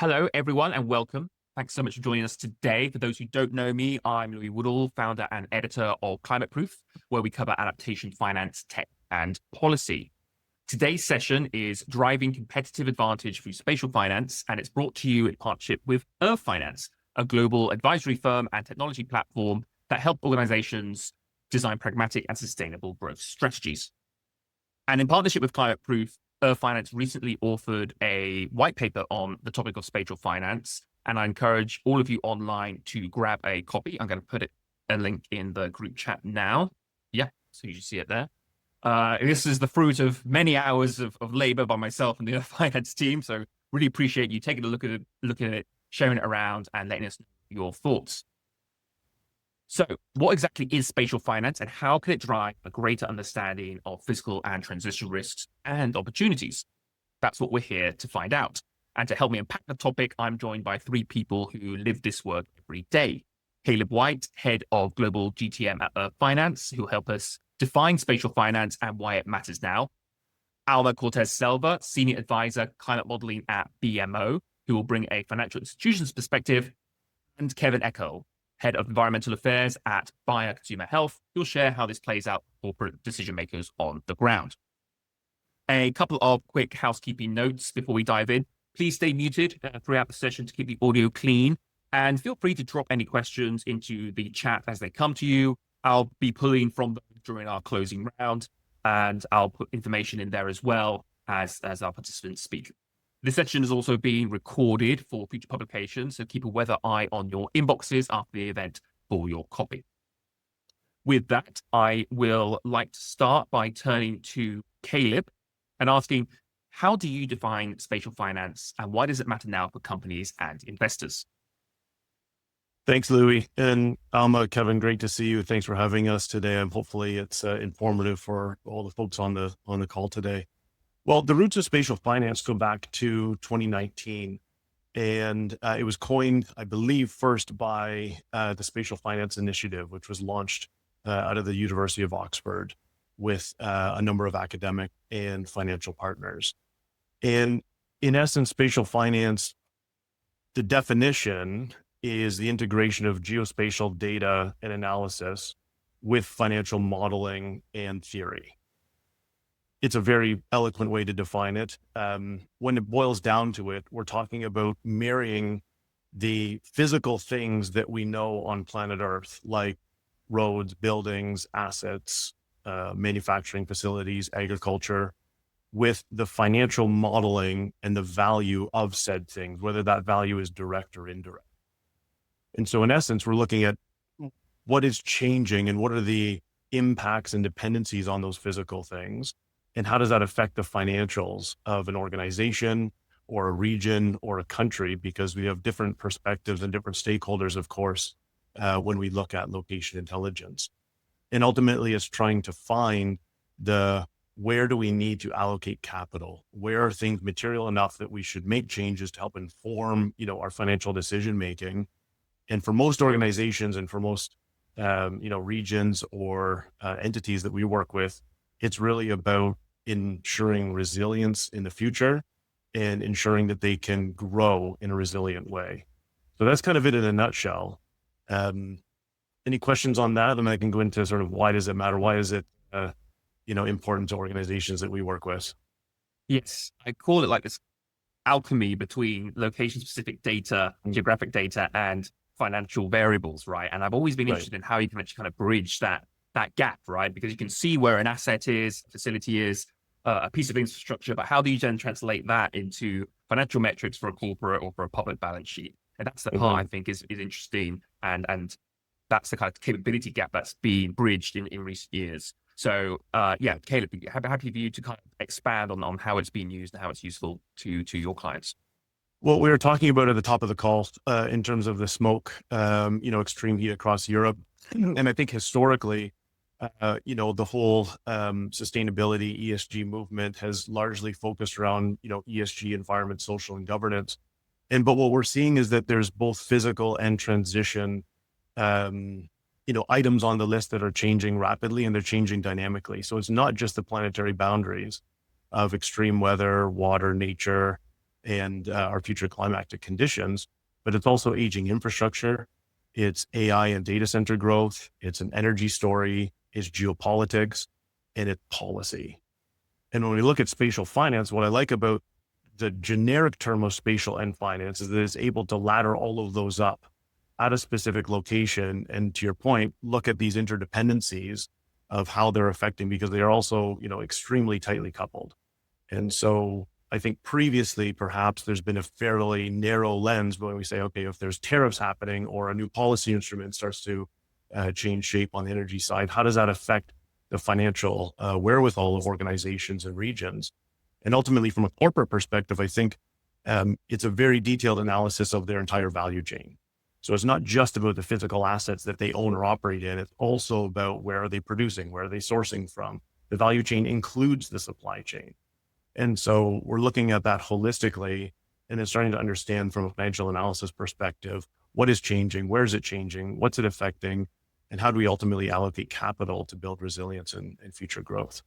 Hello, everyone, and welcome. Thanks so much for joining us today. For those who don't know me, I'm Louis Woodall, founder and editor of Climate Proof, where we cover adaptation, finance, tech, and policy. Today's session is Driving Competitive Advantage through Spatial Finance, and it's brought to you in partnership with Earth Finance, a global advisory firm and technology platform that help organizations design pragmatic and sustainable growth strategies. And in partnership with Climate Proof, Earth Finance recently authored a white paper on the topic of spatial finance, and I encourage all of you online to grab a copy. I'm going to put a link in the group chat now. Yeah, so you should see it there. This is the fruit of many hours of labor by myself and the Earth Finance team, so really appreciate you taking a look at it, sharing it around, and letting us know your thoughts. So what exactly is spatial finance and how can it drive a greater understanding of physical and transition risks and opportunities? That's what we're here to find out. And to help me unpack the topic, I'm joined by three people who live this work every day. Caleb White, head of global GTM at Earth Finance, who help us define spatial finance and why it matters now. Alma Cortez-Selva, senior advisor, climate modeling at BMO, who will bring a financial institutions perspective. And Kevin Eckel, head of environmental affairs at Bayer Consumer Health, who'll share how this plays out for corporate decision makers on the ground. A couple of quick housekeeping notes before we dive in. Please stay muted throughout the session to keep the audio clean, and feel free to drop any questions into the chat as they come to you. I'll be pulling from them during our closing round, and I'll put information in there as well as our participants speak. This session is also being recorded for future publication, so keep a weather eye on your inboxes after the event for your copy. With that, I will like to start by turning to Caleb and asking, how do you define spatial finance and why does it matter now for companies and investors? Thanks, Louis. And Alma, Kevin, great to see you. Thanks for having us today. And hopefully it's informative for all the folks on the call today. Well, the roots of spatial finance go back to 2019, and it was coined, I believe, first by the Spatial Finance Initiative, which was launched out of the University of Oxford with a number of academic and financial partners. And in essence, spatial finance, the definition is the integration of geospatial data and analysis with financial modeling and theory. It's a very eloquent way to define it. When it boils down to it, we're talking about marrying the physical things that we know on planet Earth, like roads, buildings, assets, manufacturing facilities, agriculture, with the financial modeling and the value of said things, whether that value is direct or indirect. And so in essence, we're looking at what is changing and what are the impacts and dependencies on those physical things. And how does that affect the financials of an organization or a region or a country? Because we have different perspectives and different stakeholders, of course, when we look at location intelligence. And ultimately, it's trying to find where do we need to allocate capital? Where are things material enough that we should make changes to help inform, our financial decision making? And for most organizations and for most, regions or entities that we work with, it's really about ensuring resilience in the future and ensuring that they can grow in a resilient way. So that's kind of it in a nutshell. Any questions on that? And I can go into sort of why does it matter? Why is it, important to organizations that we work with? Yes, I call it like this alchemy between location-specific data, geographic data, and financial variables, right? And I've always been interested in how you can actually kind of bridge that gap, right? Because you can see where an asset is, facility is, a piece of infrastructure, but how do you then translate that into financial metrics for a corporate or for a public balance sheet? And that's the part I think is interesting. And that's the kind of capability gap that's been bridged in recent years. So Caleb, happy for you to kind of expand on how it's being used and how it's useful to your clients. What we were talking about at the top of the call in terms of the smoke, extreme heat across Europe. And I think historically, the whole sustainability ESG movement has largely focused around, ESG, environment, social, and governance. But what we're seeing is that there's both physical and transition, items on the list that are changing rapidly and they're changing dynamically. So it's not just the planetary boundaries of extreme weather, water, nature, and our future climatic conditions, but it's also aging infrastructure. It's AI and data center growth. It's an energy story. It's geopolitics, and it's policy. And when we look at spatial finance, what I like about the generic term of spatial and finance is that it's able to ladder all of those up at a specific location. And to your point, look at these interdependencies of how they're affecting, because they are also, extremely tightly coupled. And so I think previously, perhaps there's been a fairly narrow lens when we say, okay, if there's tariffs happening or a new policy instrument starts to change shape on the energy side, how does that affect the financial wherewithal of organizations and regions? And ultimately, from a corporate perspective, I think it's a very detailed analysis of their entire value chain. So it's not just about the physical assets that they own or operate in. It's also about where are they producing, where are they sourcing from. The value chain includes the supply chain. And so we're looking at that holistically and then starting to understand from a financial analysis perspective, what is changing, where is it changing, what's it affecting, and how do we ultimately allocate capital to build resilience and future growth?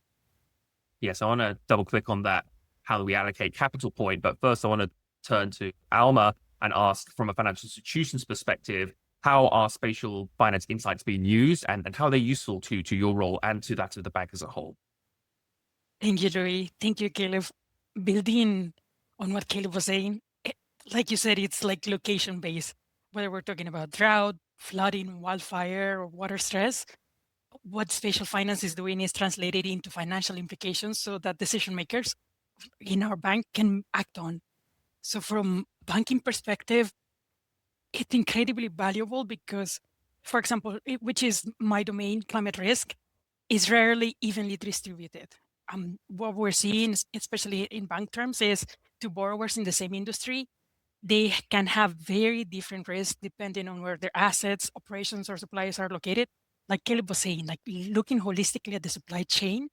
Yes, I want to double click on that, how do we allocate capital point. But first, I want to turn to Alma and ask, from a financial institution's perspective, how are spatial finance insights being used, and how they're useful to your role and to that of the bank as a whole? Thank you, Louis. Thank you, Caleb. Building on what Caleb was saying, like you said, it's like location based. Whether we're talking about drought, flooding, wildfire, or water stress, what spatial finance is doing is translated into financial implications so that decision makers in our bank can act on. So from banking perspective, it's incredibly valuable because, for example, which is my domain, climate risk, is rarely evenly distributed. What we're seeing, especially in bank terms, is two borrowers in the same industry, they can have very different risks depending on where their assets, operations, or suppliers are located. Like Caleb was saying, like looking holistically at the supply chain.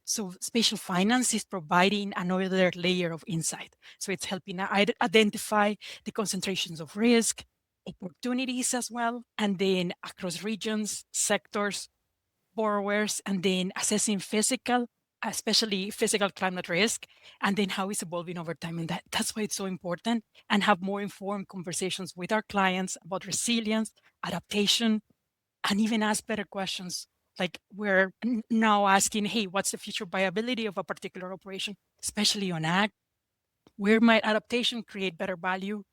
So spatial finance is providing another layer of insight. So it's helping identify the concentrations of risk, opportunities as well, and then across regions, sectors, borrowers, and then assessing physical, especially physical climate risk, and then how it's evolving over time. And that's why it's so important, and have more informed conversations with our clients about resilience, adaptation, and even ask better questions. Like we're now asking, hey, what's the future viability of a particular operation, especially on ag? Where might adaptation create better value?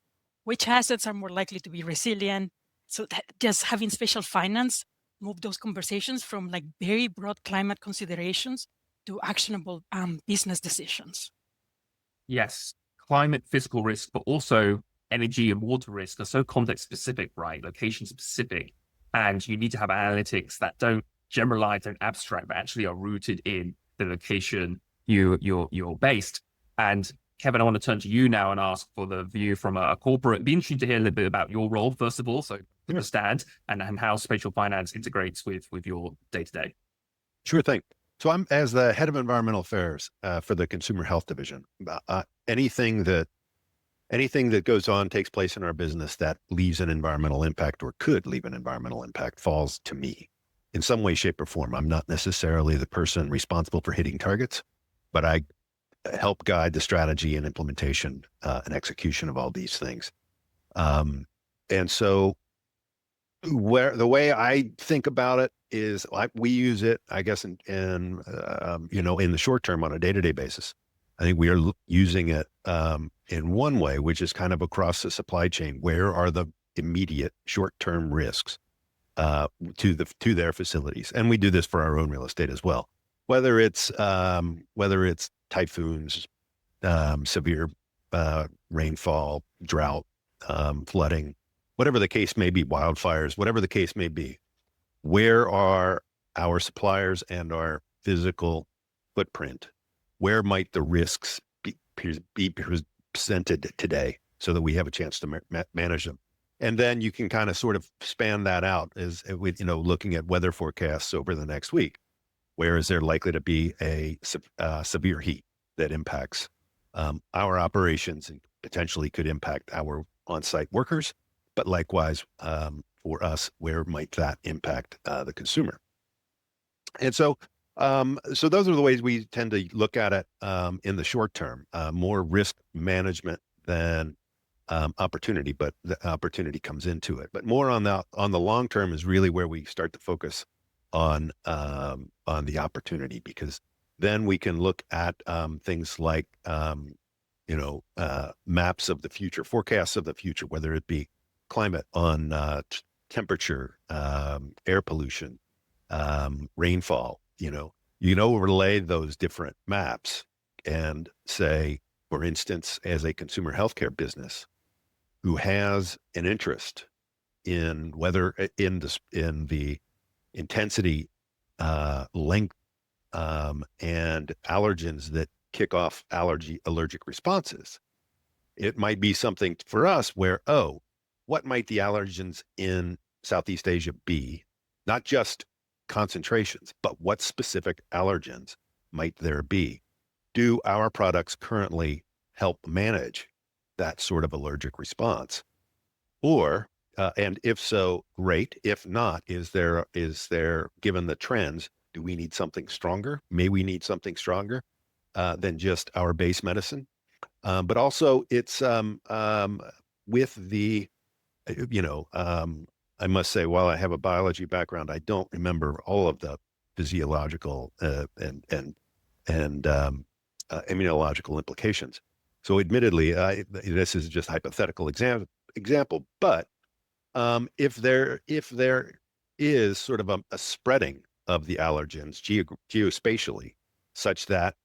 Which assets are more likely to be resilient? So that just having spatial finance move those conversations from like very broad climate considerations to actionable business decisions. Yes, climate physical risk, but also energy and water risk are so context specific, right? Location specific. And you need to have analytics that don't generalize and abstract, but actually are rooted in the location you're based. And Kevin, I want to turn to you now and ask for the view from a corporate. It'd be interesting to hear a little bit about your role, first of all, so understand, and how spatial finance integrates with your day-to-day. Sure thing. So I'm as the head of environmental affairs for the consumer health division. Anything that goes on, takes place in our business that leaves an environmental impact or could leave an environmental impact falls to me in some way, shape, or form. I'm not necessarily the person responsible for hitting targets, but I help guide the strategy and implementation and execution of all these things. And so the way I think about it is we use it, I guess, in the short term on a day-to-day basis. I think we are using it in one way, which is kind of across the supply chain. Where are the immediate short-term risks to their facilities? And we do this for our own real estate as well. Whether it's typhoons, severe rainfall, drought, flooding, whatever the case may be, wildfires, whatever the case may be, where are our suppliers and our physical footprint? Where might the risks be presented today so that we have a chance to manage them? And then you can kind of sort of span that out with looking at weather forecasts over the next week. Where is there likely to be a severe heat that impacts our operations and potentially could impact our on-site workers? But likewise, for us, where might that impact the consumer? And so those are the ways we tend to look at it in the short term, more risk management than opportunity, but the opportunity comes into it. But more on the long term is really where we start to focus on the opportunity, because then we can look at things like maps of the future, forecasts of the future, whether it be climate on temperature, air pollution, rainfall. You can overlay those different maps and say, for instance, as a consumer healthcare business who has an interest in whether in the intensity, length, and allergens that kick off allergic responses. It might be something for us where, what might the allergens in Southeast Asia be? Not just concentrations, but what specific allergens might there be? Do our products currently help manage that sort of allergic response? Or, and if so, great. If not, is there, given the trends, do we need something stronger? May we need something stronger than just our base medicine? But also it's with the, I must say, while I have a biology background, I don't remember all of the physiological and immunological implications. So admittedly, this is just hypothetical example, but if there is sort of a spreading of the allergens geospatially, such that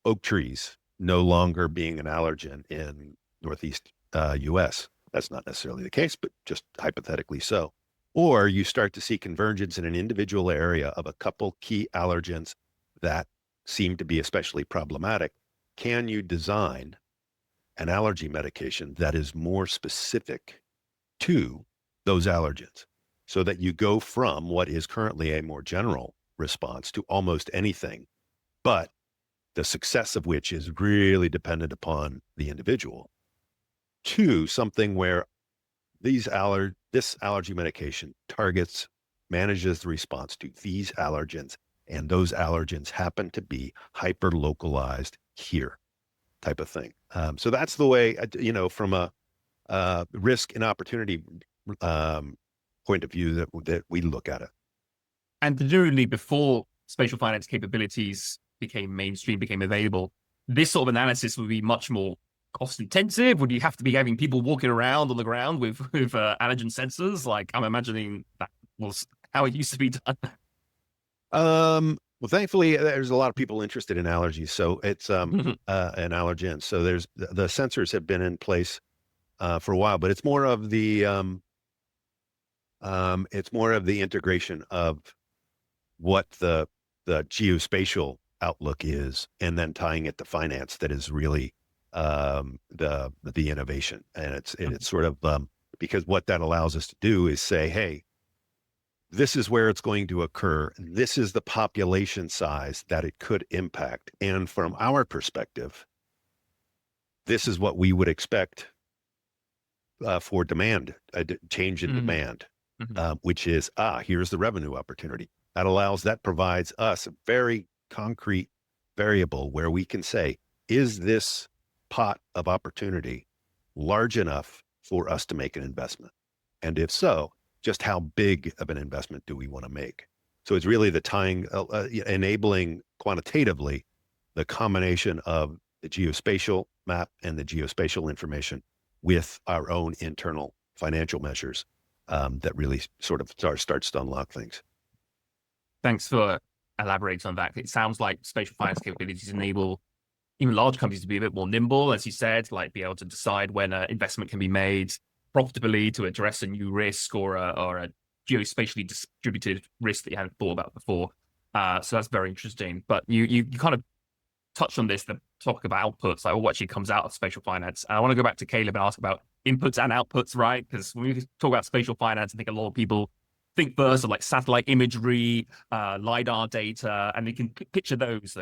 oak trees no longer being an allergen in Northeast US, that's not necessarily the case, but just hypothetically so. Or you start to see convergence in an individual area of a couple key allergens that seem to be especially problematic. Can you design an allergy medication that is more specific to those allergens, so that you go from what is currently a more general response to almost anything, but the success of which is really dependent upon the individual, to something where this allergy medication manages the response to these allergens, and those allergens happen to be hyper localized here, type of thing. So that's the way, from a risk and opportunity point of view that we look at it. And literally before spatial finance capabilities became mainstream, became available, this sort of analysis would be much more cost intensive. Would you have to be having people walking around on the ground with allergen sensors? Like, I'm imagining that was how it used to be done. Well, thankfully, there's a lot of people interested in allergies, so it's an allergen. So there's the sensors have been in place for a while, but it's more of the integration of what the geospatial outlook is, and then tying it to finance that is really the innovation. And it's sort of because what that allows us to do is say, hey, this is where it's going to occur. This is the population size that it could impact. And from our perspective, this is what we would expect for demand, a change in demand, which is, here's the revenue opportunity. That provides us a very concrete variable where we can say, is this pot of opportunity large enough for us to make an investment? And if so, just how big of an investment do we want to make? So it's really the tying, enabling quantitatively the combination of the geospatial map and the geospatial information with our own internal financial measures that really sort of starts to unlock things. Thanks for elaborating on that. It sounds like spatial finance capabilities enable even large companies to be a bit more nimble, as you said, like be able to decide when an investment can be made profitably to address a new risk or a geospatially distributed risk that you hadn't thought about before. So that's very interesting. But you kind of touched on this, the topic about outputs, like what actually comes out of spatial finance. And I want to go back to Caleb and ask about inputs and outputs, right? Because when we talk about spatial finance, I think a lot of people think first of like satellite imagery, LiDAR data, and they can picture those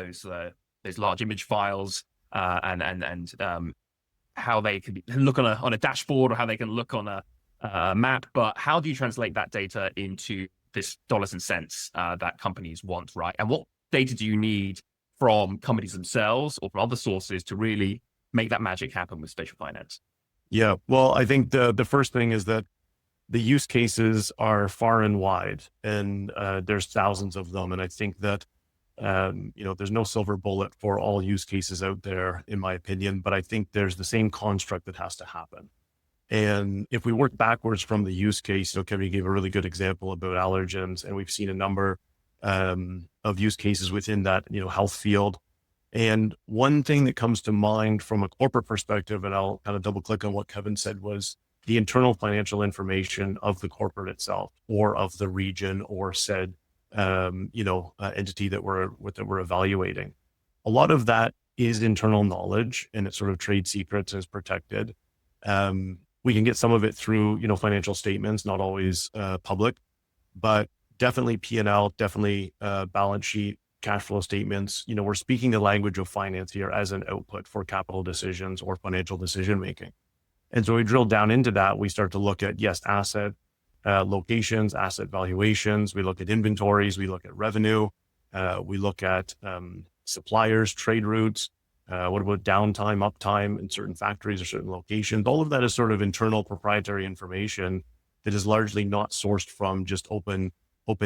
large image files and how they can look on a dashboard or how they can look on a map. But how do you translate that data into this dollars and cents that companies want, right? And what data do you need from companies themselves or from other sources to really make that magic happen with spatial finance? Yeah, well, I think the first thing is that the use cases are far and wide, and there's thousands of them. And I think that there's no silver bullet for all use cases out there, in my opinion. But I think there's the same construct that has to happen. And if we work backwards from the use case, Kevin gave a really good example about allergens, and we've seen a number of use cases within that, health field. And one thing that comes to mind from a corporate perspective, and I'll kind of double click on what Kevin said, was the internal financial information of the corporate itself, or of the region, or said, entity that we're evaluating. A lot of that is internal knowledge, and it's sort of trade secrets and is protected. We can get some of it through, financial statements, not always public, but definitely P&L, definitely balance sheet, cash flow statements. We're speaking the language of finance here as an output for capital decisions or financial decision-making. And so we drill down into that. We start to look at, yes, asset locations, asset valuations. We look at inventories. We look at revenue. We look at suppliers, trade routes. What about downtime, uptime in certain factories or certain locations? All of that is sort of internal proprietary information that is largely not sourced from just open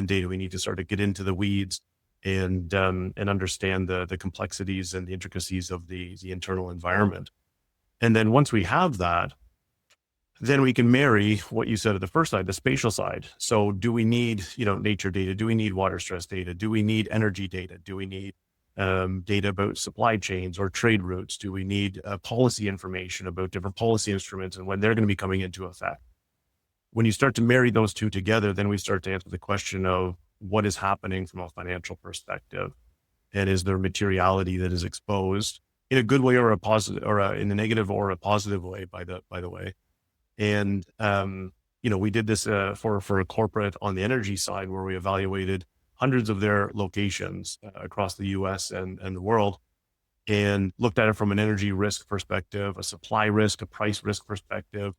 data. We need to start to get into the weeds and understand the complexities and the intricacies of the internal environment. And then once we have that, then we can marry what you said at the first side, the spatial side. So do we need, nature data? Do we need water stress data? Do we need energy data? Do we need data about supply chains or trade routes? Do we need policy information about different policy instruments and when they're going to be coming into effect? When you start to marry those two together, then we start to answer the question of what is happening from a financial perspective, and is there materiality that is exposed in a good way or a positive, or in a negative or a positive way, by the way. And we did this for a corporate on the energy side, where we evaluated hundreds of their locations across the US and the world, and looked at it from an energy risk perspective, a supply risk, a price risk perspective,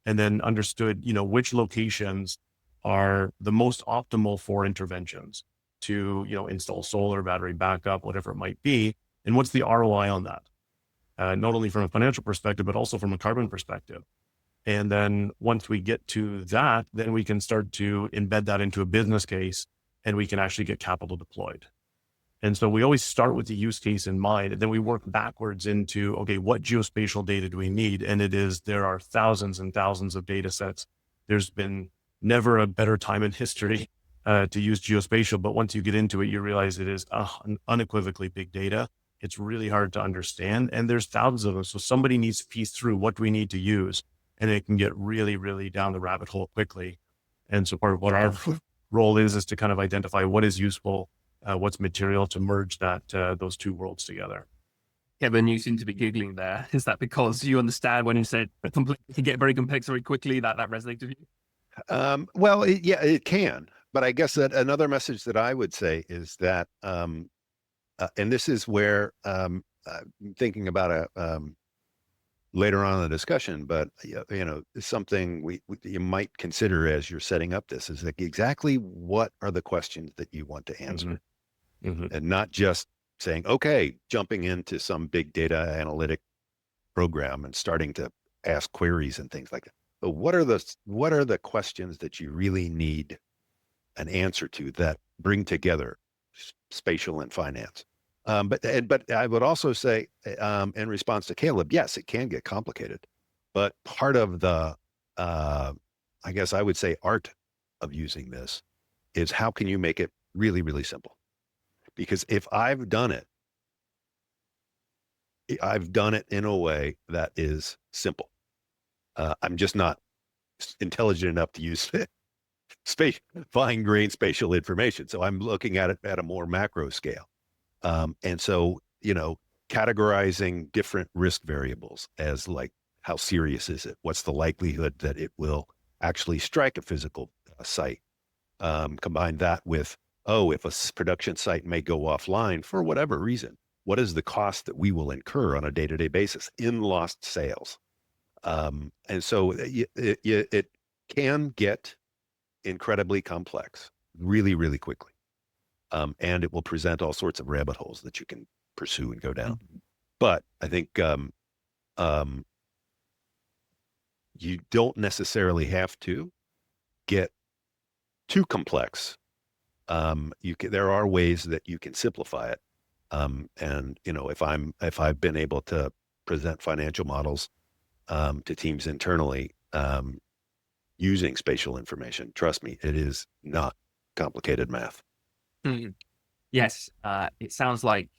and then understood, which locations are the most optimal for interventions to, install solar, battery backup, whatever it might be. And what's the ROI on that? Not only from a financial perspective, but also from a carbon perspective. And then once we get to that, then we can start to embed that into a business case, and we can actually get capital deployed. And so we always start with the use case in mind, and then we work backwards into, okay, what geospatial data do we need? And there are thousands and thousands of data sets. There's been never a better time in history to use geospatial, but once you get into it, you realize it is unequivocally big data. It's really hard to understand, and there's thousands of them. So somebody needs to piece through what we need to use, and it can get really, really down the rabbit hole quickly. And so part of what our role is to kind of identify what is useful, what's material, to merge those two worlds together. Kevin, you seem to be giggling there. Is that because you understand when you said it can get very complex very quickly, that resonates with you? Well, it can. But I guess that another message that I would say is that, and this is where I'm thinking about later on in the discussion, but something you might consider as you're setting up this is like, exactly what are the questions that you want to answer, and not just saying, okay, jumping into some big data analytic program and starting to ask queries and things like that. But what are the questions that you really need an answer to that bring together spatial and finance? But I would also say, in response to Caleb, yes, it can get complicated, but part of the, I guess I would say, art of using this is how can you make it really, really simple? Because if I've done it in a way that is simple. I'm just not intelligent enough to use fine-grained spatial information. So I'm looking at it at a more macro scale. And so, categorizing different risk variables as like, how serious is it? What's the likelihood that it will actually strike a physical site? Combine that with, if a production site may go offline for whatever reason, what is the cost that we will incur on a day-to-day basis in lost sales? And so it can get incredibly complex really, really quickly. And it will present all sorts of rabbit holes that you can pursue and go down. But I think you don't necessarily have to get too complex. There are ways that you can simplify it. And if I've been able to present financial models to teams internally using spatial information, trust me, it is not complicated math. Yes, it sounds like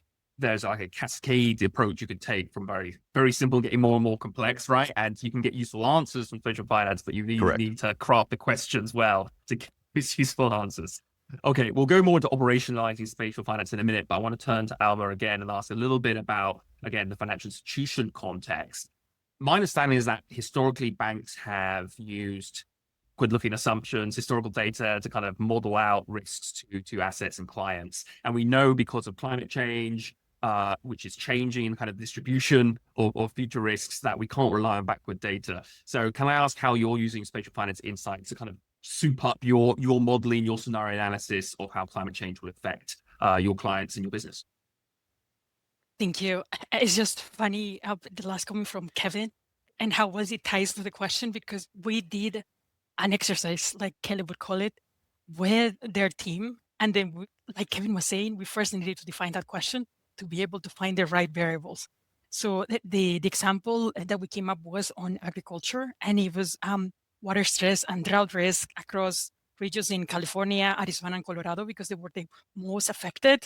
there's like a cascade approach you could take from very, very simple, getting more and more complex, right? And you can get useful answers from spatial finance, but you need to craft the questions well to get these useful answers. Okay, we'll go more into operationalizing spatial finance in a minute, but I want to turn to Alma again and ask a little bit about, again, the financial institution context. My understanding is that historically banks have used good-looking assumptions, historical data to kind of model out risks to assets and clients. And we know because of climate change, which is changing kind of distribution of future risks, that we can't rely on backward data. So can I ask how you're using spatial finance insights to kind of soup up your modeling, your scenario analysis of how climate change will affect your clients and your business? Thank you. It's just funny the last comment from Kevin and how well it ties to the question, because we did an exercise, like Kelly would call it, with their team. And then, like Kevin was saying, we first needed to define that question to be able to find the right variables. So the example that we came up was on agriculture, and it was water stress and drought risk across regions in California, Arizona, and Colorado, because they were the most affected.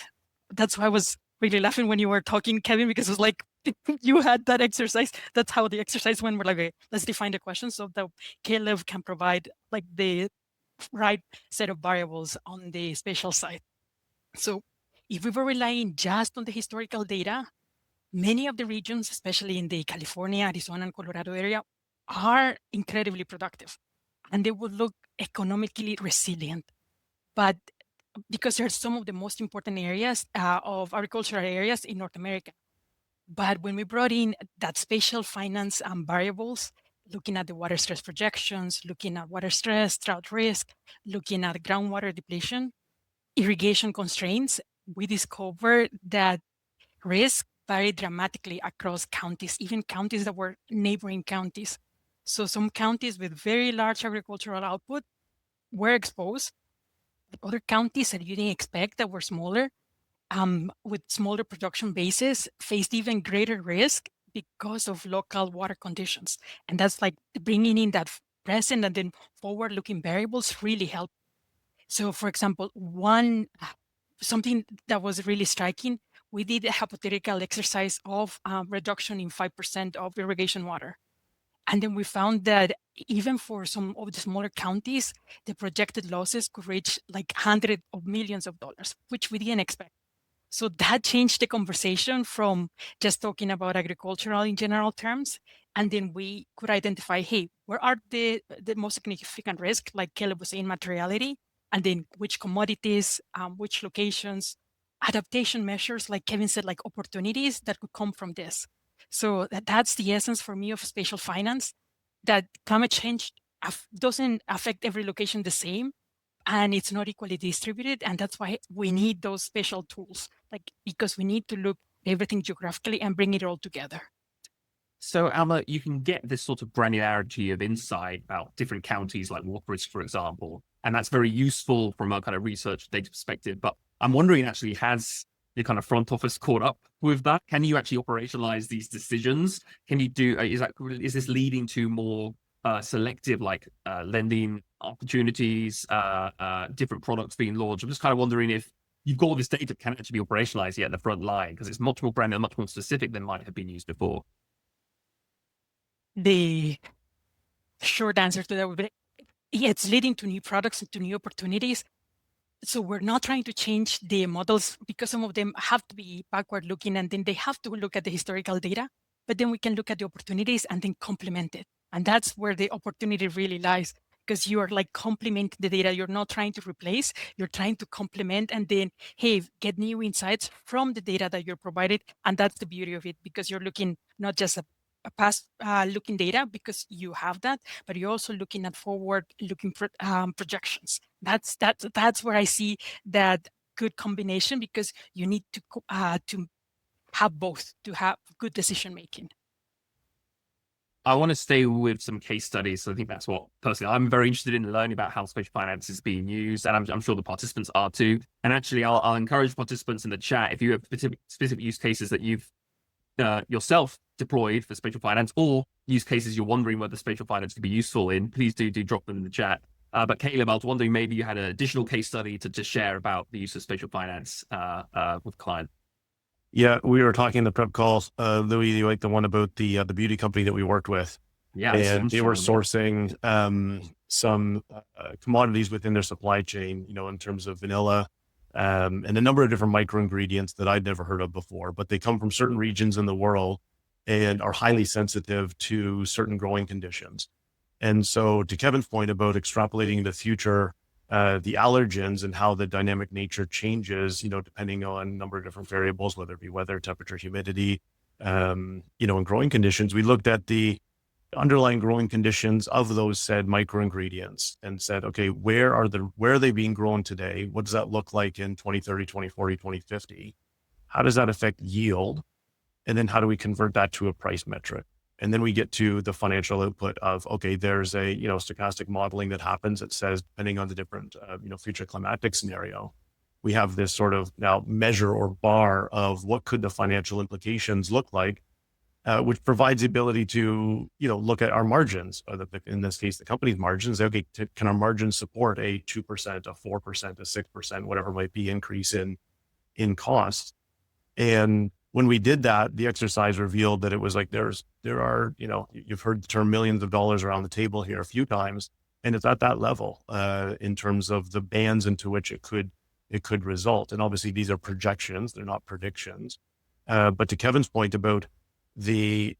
That's why I was really laughing when you were talking, Kevin, because it was like, you had that exercise. That's how the exercise went. We're like, okay, let's define the question so that Caleb can provide like the right set of variables on the spatial side. So if we were relying just on the historical data, many of the regions, especially in the California, Arizona, and Colorado area, are incredibly productive, and they would look economically resilient. But because they're some of the most important areas of agricultural areas in North America. But when we brought in that spatial finance variables, looking at the water stress projections, looking at water stress, drought risk, looking at groundwater depletion, irrigation constraints, we discovered that risk varied dramatically across counties, even counties that were neighboring counties. So some counties with very large agricultural output were exposed. Other counties that you didn't expect that were smaller, with smaller production bases, faced even greater risk because of local water conditions. And that's like bringing in that present and then forward-looking variables really help. So for example, something that was really striking, we did a hypothetical exercise of reduction in 5% of irrigation water. And then we found that even for some of the smaller counties, the projected losses could reach like hundreds of millions of dollars, which we didn't expect. So that changed the conversation from just talking about agricultural in general terms. And then we could identify, hey, where are the most significant risk, like Caleb was saying, materiality, and then which commodities, which locations, adaptation measures, like Kevin said, like opportunities that could come from this. So that's the essence for me of spatial finance, that climate change doesn't affect every location the same, and it's not equally distributed. And that's why we need those special tools, like because we need to look everything geographically and bring it all together. So Alma, you can get this sort of granularity of insight about different counties like water risk, for example, and that's very useful from a kind of research data perspective. But I'm wondering, actually, has the kind of front office caught up with that? Can you actually operationalize these decisions? Can you do, is this leading to more selective, like lending opportunities, different products being launched? I'm just kind of wondering if you've got all this data, can actually be operationalized yet at the front line, because it's much more granular, much more specific than might have been used before. The short answer to that would be, yeah, it's leading to new products and to new opportunities. So we're not trying to change the models, because some of them have to be backward looking and then they have to look at the historical data, but then we can look at the opportunities and then complement it. And that's where the opportunity really lies, because you are like complementing the data. You're not trying to replace, you're trying to complement and then, hey, get new insights from the data that you're provided. And that's the beauty of it, because you're looking not just a past looking data, because you have that, but you're also looking at forward looking projections. That's where I see that good combination, because you need to have both to have good decision making. I want to stay with some case studies. So I think that's what personally I'm very interested in learning about how spatial finance is being used, and I'm sure the participants are too. And actually, I'll encourage participants in the chat, if you have specific use cases that you've yourself deployed for spatial finance, or use cases you're wondering whether spatial finance could be useful in, please do drop them in the chat. But Caleb, I was wondering, maybe you had an additional case study to share about the use of spatial finance with client. Yeah, we were talking in the prep calls, Louis, like the one about the beauty company that we worked with. Yeah, and they were sourcing some commodities within their supply chain, in terms of vanilla, and a number of different micro ingredients that I'd never heard of before, but they come from certain regions in the world and are highly sensitive to certain growing conditions. And so, to Kevin's point about extrapolating the future, the allergens and how the dynamic nature changes, depending on a number of different variables, whether it be weather, temperature, humidity, in growing conditions, we looked at the underlying growing conditions of those said micro ingredients and said, okay, where are they being grown today? What does that look like in 2030, 2040, 2050? How does that affect yield? And then how do we convert that to a price metric? And then we get to the financial output of, okay, there's a, stochastic modeling that happens that says, depending on the different, future climatic scenario, we have this sort of now measure or bar of what could the financial implications look like, which provides the ability to, look at our margins, or in this case, the company's margins. Okay, can our margins support a 2%, a 4%, a 6%, whatever it might be, increase in costs? And when we did that, the exercise revealed that it was like, there are, you've heard the term millions of dollars around the table here a few times, and it's at that level in terms of the bands into which it could result. And obviously these are projections, they're not predictions. But to Kevin's point about the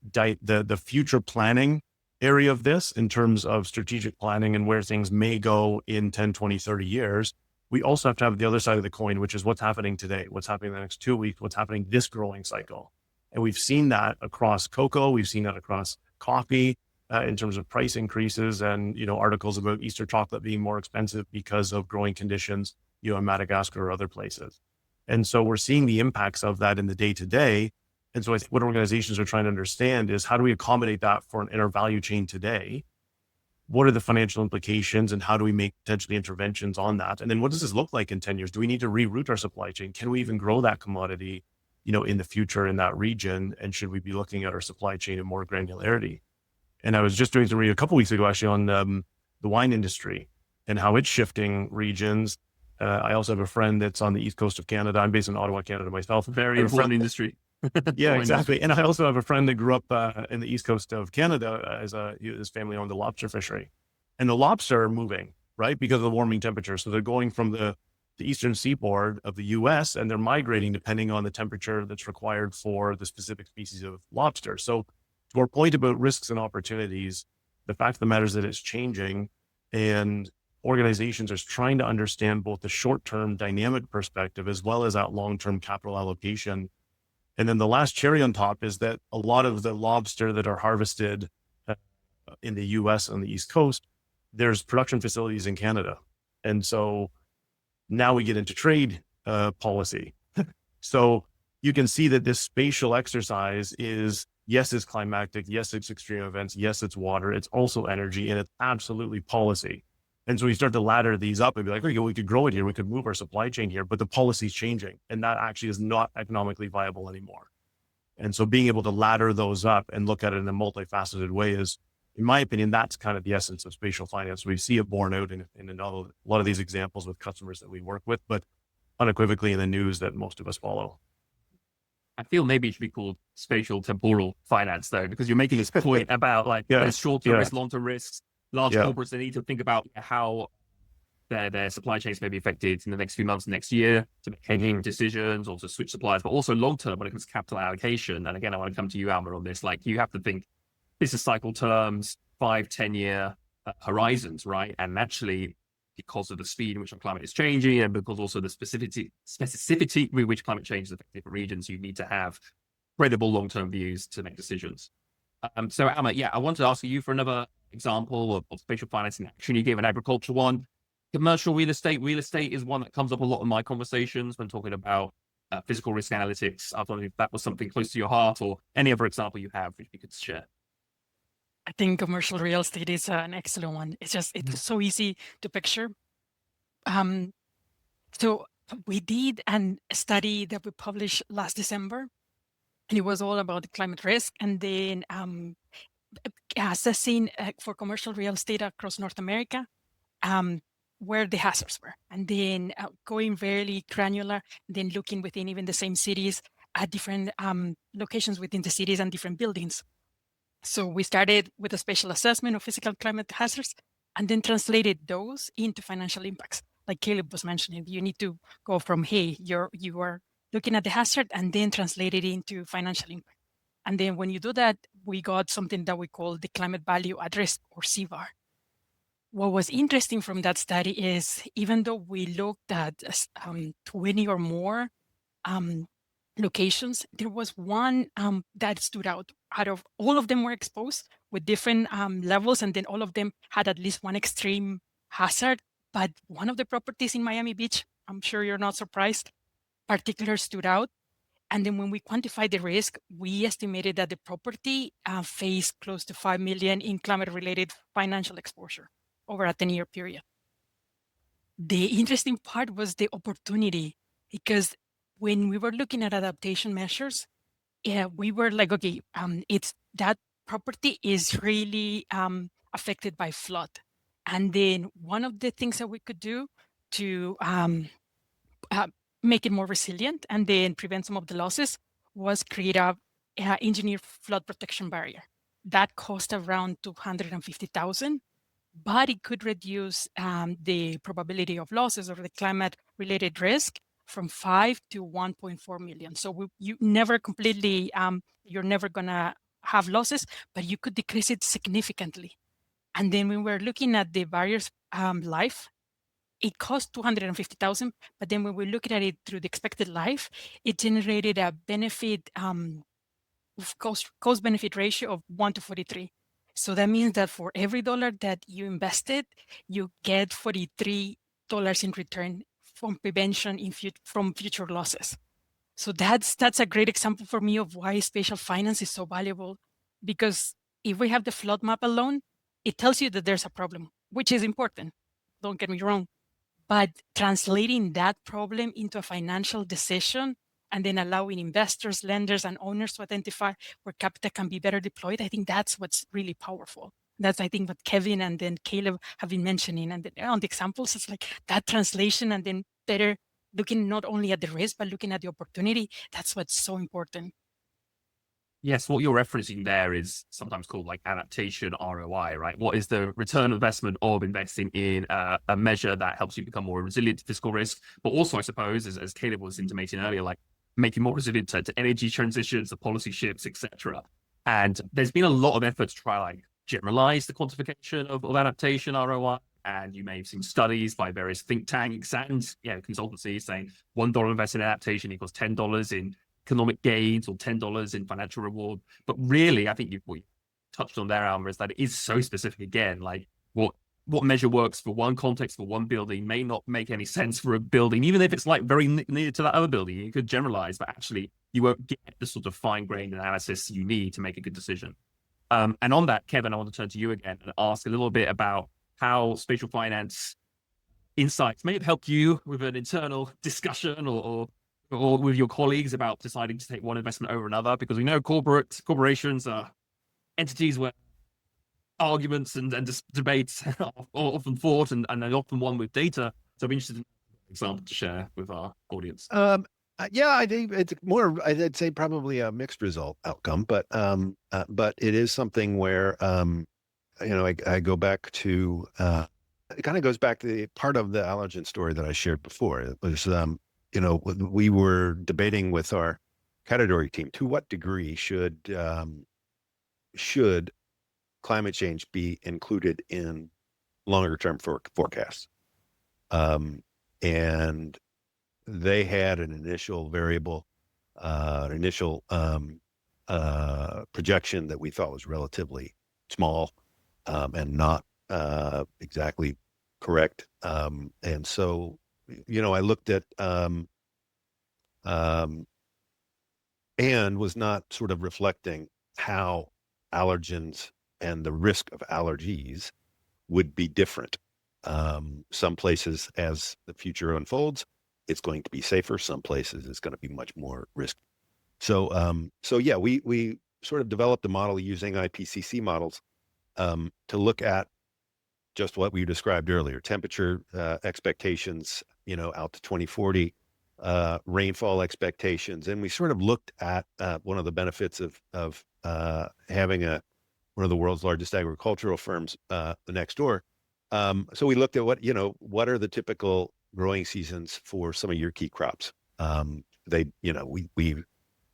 future planning area of this, in terms of strategic planning and where things may go in 10, 20, 30 years, we also have to have the other side of the coin, which is what's happening today, what's happening in the next 2 weeks, what's happening this growing cycle. And we've seen that across cocoa, we've seen that across coffee, in terms of price increases and, articles about Easter chocolate being more expensive because of growing conditions, in Madagascar or other places. And so we're seeing the impacts of that in the day to day. And so I think what organizations are trying to understand is, how do we accommodate that in our value chain today? What are the financial implications, and how do we make potentially interventions on that? And then what does this look like in 10 years? Do we need to reroute our supply chain? Can we even grow that commodity, in the future in that region? And should we be looking at our supply chain in more granularity? And I was just doing some read a couple of weeks ago, actually, on the wine industry and how it's shifting regions. I also have a friend that's on the East Coast of Canada. I'm based in Ottawa, Canada myself. Very important industry. Yeah, exactly. And I also have a friend that grew up in the East Coast of Canada his family owned a lobster fishery, and the lobster are moving, right? Because of the warming temperature. So they're going from the eastern seaboard of the US, and they're migrating depending on the temperature that's required for the specific species of lobster. So to our point about risks and opportunities, the fact of the matter is that it's changing, and organizations are trying to understand both the short-term dynamic perspective as well as that long-term capital allocation. And then the last cherry on top is that a lot of the lobster that are harvested in the US on the East Coast, there's production facilities in Canada. And so now we get into trade policy. So you can see that this spatial exercise is, yes, it's climatic, yes, it's extreme events, yes, it's water, it's also energy, and it's absolutely policy. And so we start to ladder these up and be like, okay, we could grow it here, we could move our supply chain here, but the policy's changing, and that actually is not economically viable anymore. And so being able to ladder those up and look at it in a multifaceted way is, in my opinion, that's kind of the essence of spatial finance. We see it borne out in a lot of these examples with customers that we work with, but unequivocally in the news that most of us follow. I feel maybe it should be called spatial temporal finance, though, because you're making this point about there's short-term risks, long-term risks. Large corporates, they need to think about how their supply chains may be affected in the next few months, next year, to make hedging decisions or to switch suppliers, but also long-term when it comes to capital allocation. And again, I want to come to you, Alma, on this. You have to think business cycle terms, 5-10 year horizons, right? And naturally, because of the speed in which our climate is changing, and because also the specificity with which climate change affects different regions, you need to have credible long-term views to make decisions. So Alma, I want to ask you for another example of spatial finance in action. You gave an agriculture one. Commercial real estate. Real estate is one that comes up a lot in my conversations when talking about physical risk analytics. I was wondering if that was something close to your heart, or any other example you have which you could share. I think commercial real estate is an excellent one. It's so easy to picture. Um, so we did a study that we published last December, and it was all about the climate risk, and then assessing for commercial real estate across North America, where the hazards were, and then going very granular, then looking within even the same cities at different locations within the cities and different buildings. So we started with a spatial assessment of physical climate hazards and then translated those into financial impacts. Like Caleb was mentioning, you need to go from, hey, you are looking at the hazard and then translate it into financial impact. And then when you do that, we got something that we call the climate value at risk, or CVAR. What was interesting from that study is, even though we looked at 20 or more locations, there was one that stood out. Out of all of them were exposed with different levels, and then all of them had at least one extreme hazard. But one of the properties in Miami Beach, I'm sure you're not surprised, particular stood out. And then when we quantified the risk, we estimated that the property faced close to 5 million in climate-related financial exposure over a 10-year period. The interesting part was the opportunity, because when we were looking at adaptation measures, we were like, okay, it's that property is really affected by flood. And then one of the things that we could do to make it more resilient and then prevent some of the losses was create a engineered flood protection barrier. That cost around 250,000, but it could reduce the probability of losses or the climate-related risk from 5 to 1.4 million. So you never completely, you're never gonna have losses, but you could decrease it significantly. And then when we're looking at the barrier's life, it cost 250,000, but then when we look at it through the expected life, it generated a benefit cost benefit ratio of 1 to 43. So that means that for every dollar that you invested, you get $43 in return from prevention from future losses. So that's a great example for me of why spatial finance is so valuable, because if we have the flood map alone, it tells you that there's a problem, which is important. Don't get me wrong. But translating that problem into a financial decision and then allowing investors, lenders, and owners to identify where capital can be better deployed, I think that's what's really powerful. That's, I think, what Kevin and then Caleb have been mentioning. And then on the examples, it's like that translation and then better looking not only at the risk, but looking at the opportunity. That's what's so important. Yes, what you're referencing there is sometimes called like adaptation ROI, right? What is the return on investment of investing in a measure that helps you become more resilient to fiscal risk, but also, I suppose, as Caleb was intimating earlier, like making more resilient to energy transitions, the policy shifts, etc. And there's been a lot of effort to try like generalize the quantification of adaptation ROI. And you may have seen studies by various think tanks and consultancies saying $1 invested in adaptation equals $10 in economic gains or $10 in financial reward. But really, I think what you touched on there, Alma, is that it is so specific again. Like what measure works for one context for one building may not make any sense for a building, even if it's like very near to that other building. You could generalize, but actually you won't get the sort of fine-grained analysis you need to make a good decision. And on that, Kevin, I want to turn to you again and ask a little bit about how spatial finance insights may have helped you with an internal discussion or with your colleagues about deciding to take one investment over another, because we know corporations are entities where arguments and debates are often fought and often won with data. So I'd be interested in an example to share with our audience. Yeah, I think it's more, I'd say probably a mixed result outcome, but it is something where, I go back to, it kind of goes back to the part of the allergen story that I shared before. It was, we were debating with our category team, to what degree should climate change be included in longer term forecasts? And they had an initial variable, projection that we thought was relatively small and not exactly correct. And so, I looked at and was not sort of reflecting how allergens and the risk of allergies would be different. Some places, as the future unfolds, it's going to be safer. Some places it's going to be much more risky. So yeah, we sort of developed a model using IPCC models to look at just what we described earlier: temperature expectations, out to 2040, rainfall expectations, and we sort of looked at one of the benefits of having one of the world's largest agricultural firms next door. So we looked at what are the typical growing seasons for some of your key crops.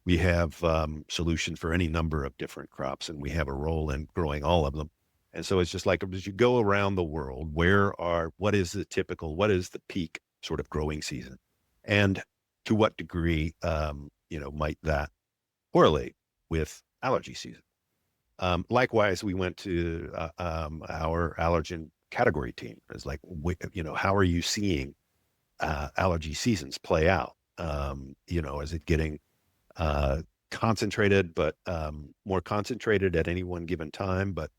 We have solutions for any number of different crops, and we have a role in growing all of them. And so it's just like, as you go around the world, what is the peak sort of growing season? And to what degree, might that correlate with allergy season? Likewise, we went to our allergen category team. It's like, how are you seeing allergy seasons play out? Is it getting concentrated, but more concentrated at any one given time, but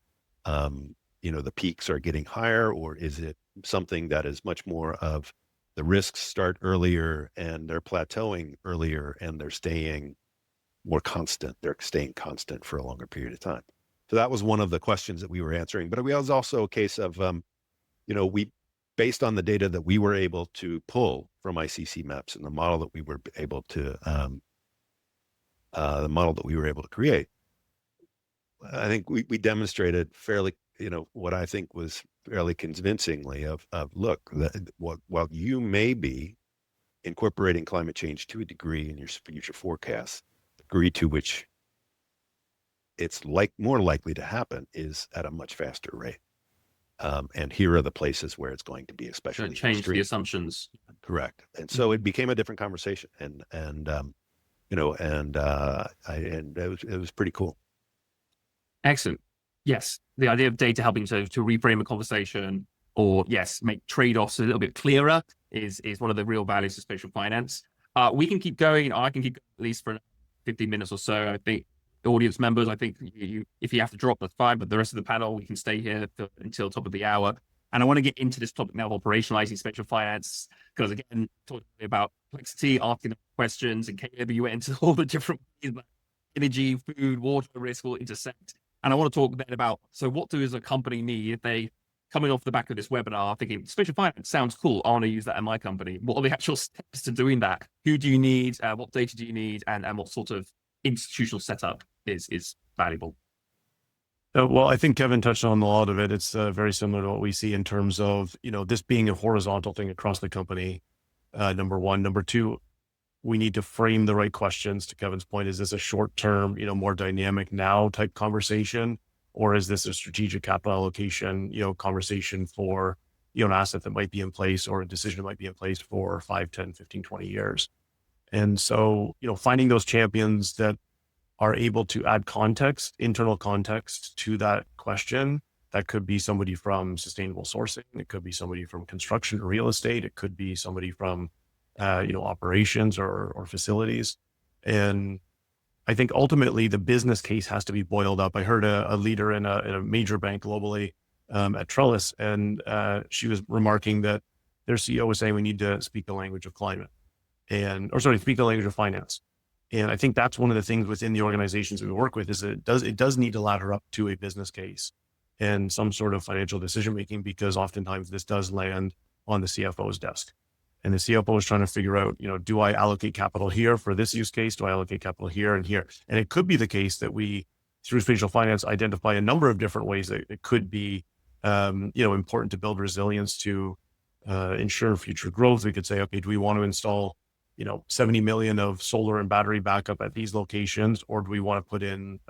the peaks are getting higher? Or is it something that is much more of the risks start earlier and they're plateauing earlier and they're staying more constant? They're staying constant for a longer period of time. So that was one of the questions that we were answering. But it was also a case of, based on the data that we were able to pull from ICC maps and the model that we were able to create, I think we demonstrated fairly, what I think was fairly convincingly of look, while you may be incorporating climate change to a degree in your future forecasts, the degree to which it's more likely to happen is at a much faster rate. And here are the places where it's going to be especially Don't change extreme. the assumptions. Correct. And so it became a different conversation, and it was pretty cool. Excellent. Yes, the idea of data helping to reframe a conversation, or make trade-offs a little bit clearer is one of the real values of spatial finance. We can keep going. I can keep going at least for 15 minutes or so. I think the audience members, I think if you have to drop, that's fine. But the rest of the panel, we can stay here until top of the hour. And I want to get into this topic now of operationalizing spatial finance, because again, talking about complexity, asking the questions, and Caleb, you went into all the different ways that energy, food, water risk will intersect. And I want to talk then about, so what does a company need if they, coming off the back of this webinar, thinking spatial finance sounds cool, I want to use that in my company. What are the actual steps to doing that? Who do you need? What data do you need? And what sort of institutional setup is valuable? Well, I think Kevin touched on a lot of it. It's very similar to what we see in terms of, this being a horizontal thing across the company, number one. Number two, we need to frame the right questions. To Kevin's point, is this a short-term, more dynamic now type conversation? Or is this a strategic capital allocation, conversation for, an asset that might be in place, or a decision that might be in place for 5, 10, 15, 20 years? And so, finding those champions that are able to add context, internal context to that question. That could be somebody from sustainable sourcing. It could be somebody from construction or real estate. It could be somebody from, operations or facilities. And I think ultimately the business case has to be boiled up. I heard a leader in a major bank globally at Trellis, and she was remarking that their CEO was saying we need to speak the language of climate, speak the language of finance. And I think that's one of the things within the organizations we work with is it does need to ladder up to a business case and some sort of financial decision making, because oftentimes this does land on the CFO's desk. And the CFO is trying to figure out, do I allocate capital here for this use case? Do I allocate capital here and here? And it could be the case that we, through spatial finance, identify a number of different ways that it could be, important to build resilience to ensure future growth. We could say, okay, do we want to install 70 million of solar and battery backup at these locations, or do we want to put in,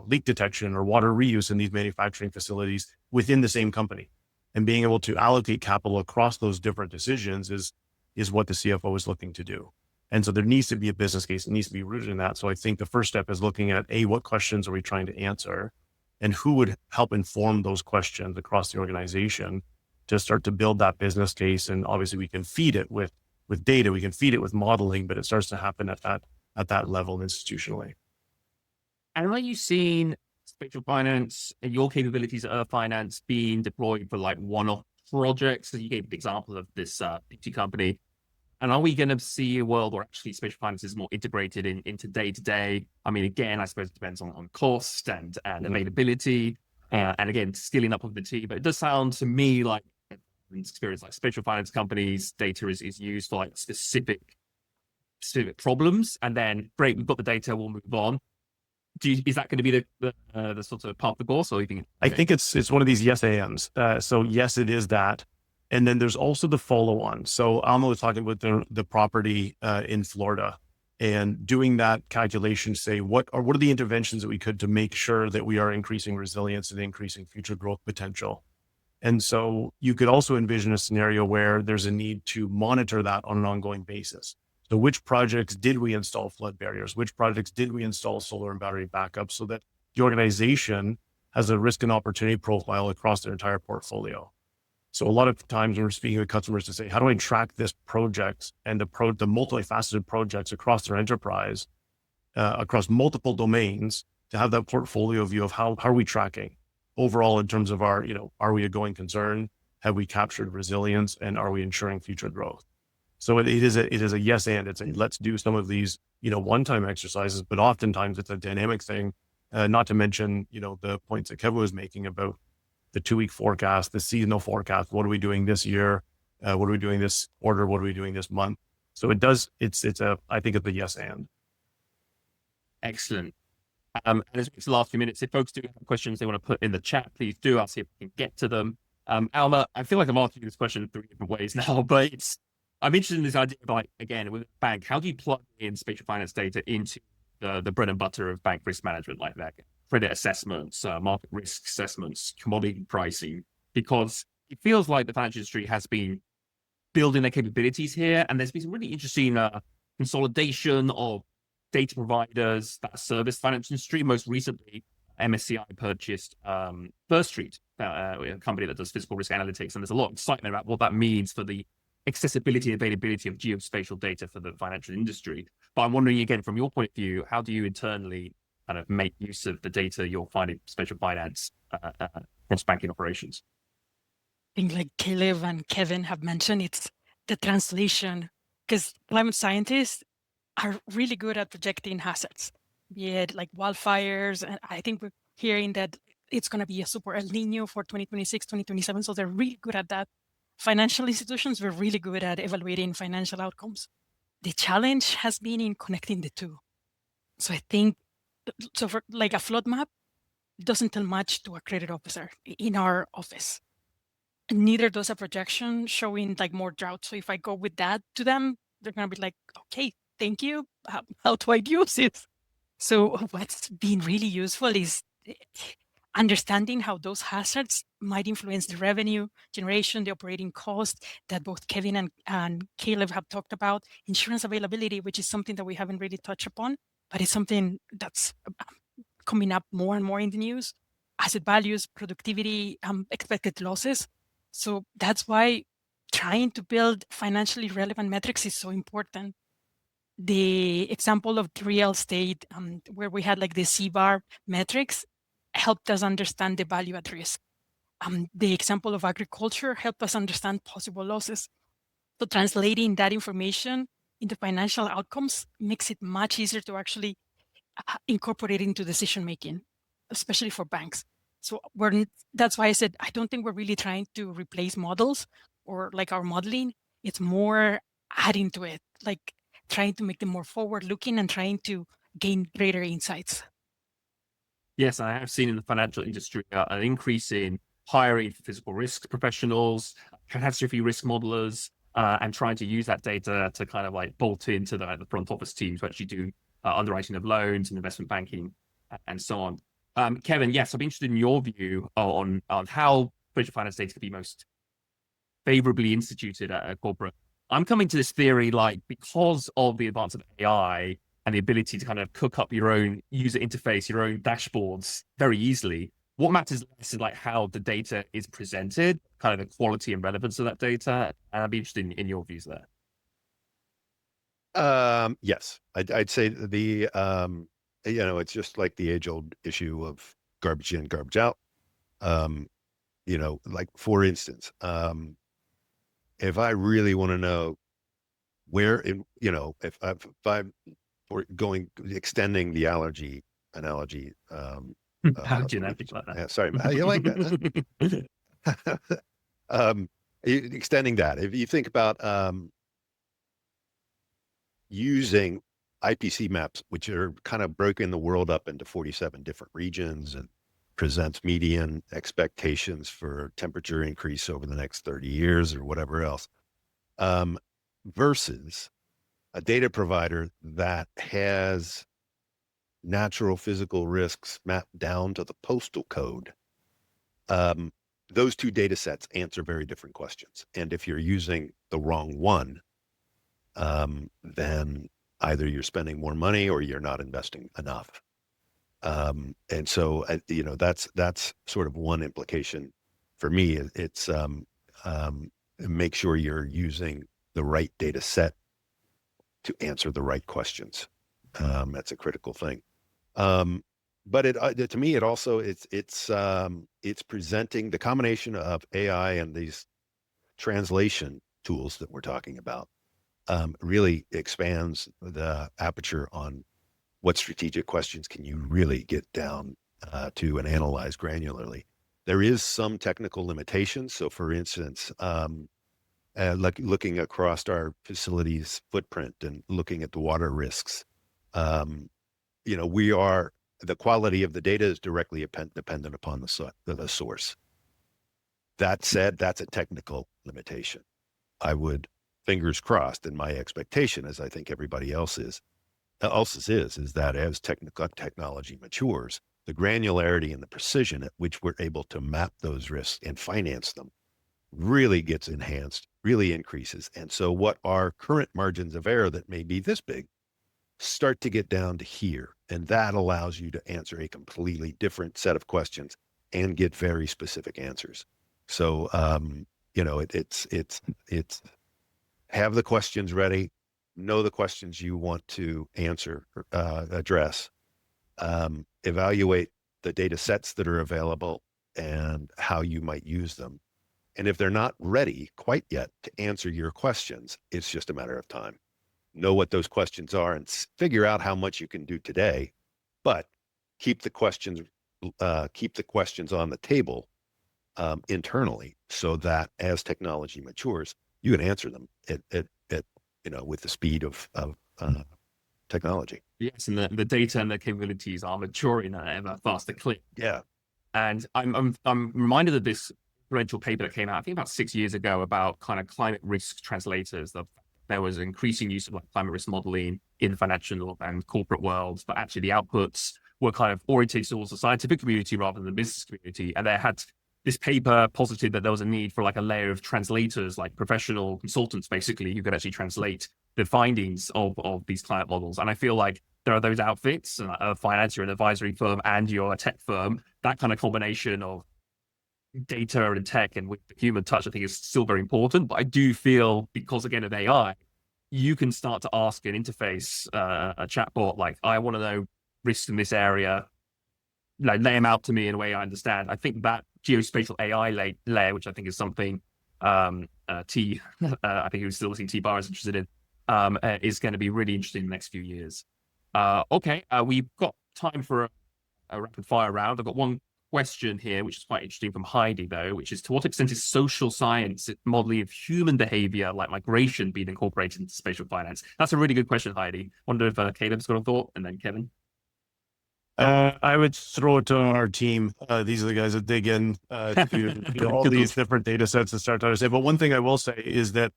leak detection or water reuse in these manufacturing facilities within the same company? And being able to allocate capital across those different decisions is what the CFO is looking to do. And so there needs to be a business case. It needs to be rooted in that. So I think the first step is looking at what questions are we trying to answer, and who would help inform those questions across the organization to start to build that business case. And obviously we can feed it with data, we can feed it with modeling, but it starts to happen at that level institutionally. And are you seeing spatial finance, your capabilities at Finance being deployed for like one-off projects? So you gave the example of this beauty company. And are we going to see a world where actually spatial finance is more integrated into day to day? I mean, again, I suppose it depends on cost and availability, and again, skilling up of the team. But it does sound to me like, in experience, like spatial finance companies, data is used for like specific problems, and then great, we've got the data, we'll move on. Is that going to be the sort of part of the course, or you think? I think it's one of these yes ands. So yes, it is that. And then there's also the follow-on. So Alma was talking about the property in Florida and doing that calculation, say what are the interventions that we could to make sure that we are increasing resilience and increasing future growth potential. And so you could also envision a scenario where there's a need to monitor that on an ongoing basis. So which projects did we install flood barriers? Which projects did we install solar and battery backup, so that the organization has a risk and opportunity profile across their entire portfolio? So a lot of times we're speaking with customers to say, how do I track this project and the multifaceted projects across their enterprise, across multiple domains, to have that portfolio view of how are we tracking overall in terms of our, are we a going concern? Have we captured resilience, and are we ensuring future growth? So it is a yes, and it's a, let's do some of these, one-time exercises, but oftentimes it's a dynamic thing. Not to mention, the points that Kevin was making about the 2-week forecast, the seasonal forecast. What are we doing this year? What are we doing this quarter? What are we doing this month? So I think it's a yes and. Excellent. And as it's the last few minutes, if folks do have questions they want to put in the chat, please do. I'll see if we can get to them. Alma, I feel like I'm asking you this question in 3 different ways now, but I'm interested in this idea of, like, again, with a bank, how do you plug in spatial finance data into the bread and butter of bank risk management, like that? Credit assessments, market risk assessments, commodity pricing, because it feels like the financial industry has been building their capabilities here, and there's been some really interesting consolidation of data providers that service the financial industry. Most recently, MSCI purchased First Street, a company that does physical risk analytics, and there's a lot of excitement about what that means for the accessibility and availability of geospatial data for the financial industry. But I'm wondering, again, from your point of view, how do you internally kind of make use of the data you're finding spatial finance across banking operations? I think, like Caleb and Kevin have mentioned, it's the translation, because climate scientists are really good at projecting hazards, be it like wildfires. And I think we're hearing that it's going to be a super El Nino for 2026, 2027. So they're really good at that. Financial institutions were really good at evaluating financial outcomes. The challenge has been in connecting the two. So I think, so for like a flood map doesn't tell much to a credit officer in our office. Neither does a projection showing like more drought. So if I go with that to them, they're going to be like, okay, thank you. How do I use it? So what's been really useful is understanding how those hazards might influence the revenue generation, the operating cost that both Kevin and Caleb have talked about, insurance availability, which is something that we haven't really touched upon, but it's something that's coming up more and more in the news, asset values, productivity, expected losses. So that's why trying to build financially relevant metrics is so important. The example of real estate, where we had like the C-bar metrics, helped us understand the value at risk. The example of agriculture helped us understand possible losses. So translating that information into financial outcomes makes it much easier to actually incorporate into decision making, especially for banks. So that's why I said I don't think we're really trying to replace models or like our modeling. It's more adding to it, like trying to make them more forward looking and trying to gain greater insights. Yes, I have seen in the financial industry an increase in hiring for physical risk professionals, catastrophe risk modelers, and trying to use that data to kind of like bolt into the front office team to actually do underwriting of loans and investment banking and so on. Kevin, yes, I'd be interested in your view on how spatial finance data could be most favorably instituted at a corporate. I'm coming to this theory, like, because of the advance of AI and the ability to kind of cook up your own user interface, your own dashboards very easily, what matters less is like how the data is presented, kind of the quality and relevance of that data. And I'd be interested in your views there. Yes, I'd say it's just like the age-old issue of garbage in, garbage out. Like for instance, if I really want to know where if I'm extending the allergy analogy, Genetic like that. sorry, you like that? Huh? Extending that, if you think about using IPC maps, which are kind of broken the world up into 47 different regions and presents median expectations for temperature increase over the next 30 years or whatever else, versus a data provider that has natural physical risks mapped down to the postal code. Those two data sets answer very different questions. And if you're using the wrong one, then either you're spending more money or you're not investing enough. And so, that's sort of one implication for me. It's make sure you're using the right data set to answer the right questions. That's a critical thing. But to me, it also, it's presenting the combination of AI and these translation tools that we're talking about, really expands the aperture on what strategic questions can you really get down to and analyze granularly. There is some technical limitations. So for instance, looking across our facilities footprint and looking at the water risks, the quality of the data is directly dependent upon the source. That said, that's a technical limitation. I would, fingers crossed, and my expectation, as I think everybody else's is that as technology matures, the granularity and the precision at which we're able to map those risks and finance them really gets enhanced, really increases. And so what our current margins of error that may be this big start to get down to here. And that allows you to answer a completely different set of questions and get very specific answers. So, it's have the questions ready, know the questions you want to answer, address, evaluate the data sets that are available and how you might use them. And if they're not ready quite yet to answer your questions, it's just a matter of time. Know what those questions are and figure out how much you can do today, but keep the questions on the table internally, so that as technology matures, you can answer them with the speed of technology. Yes, and the data and the capabilities are maturing at a faster clip. Yeah. And I'm reminded of this influential paper that came out, I think about 6 years ago, about kind of climate risk translators. There was increasing use of climate risk modeling in the financial and corporate worlds, but actually the outputs were kind of oriented towards the scientific community rather than the business community. And they had this paper posited that there was a need for a layer of translators, like professional consultants, basically, who could actually translate the findings of these climate models. And I feel like there are those outfits, a finance, you're an advisory firm and you're a tech firm. That kind of combination of data and tech and with the human touch, I think, is still very important. But I do feel, because again of AI, you can start to ask an interface, a chatbot, like, I want to know risks in this area, lay them out to me in a way I understand. I think that geospatial AI layer, which I think is something I think he was still listening, T-Bar is interested in, is going to be really interesting in the next few years. Okay, we've got time for a rapid fire round. I've got one question here, which is quite interesting, from Heidi, though, which is, to what extent is social science modeling of human behavior like migration being incorporated into spatial finance? That's a really good question, Heidi. Wonder if Caleb's got a thought, and then Kevin. I would throw it to our team. These are the guys that dig in to all these different data sets and start to understand. But one thing I will say is that,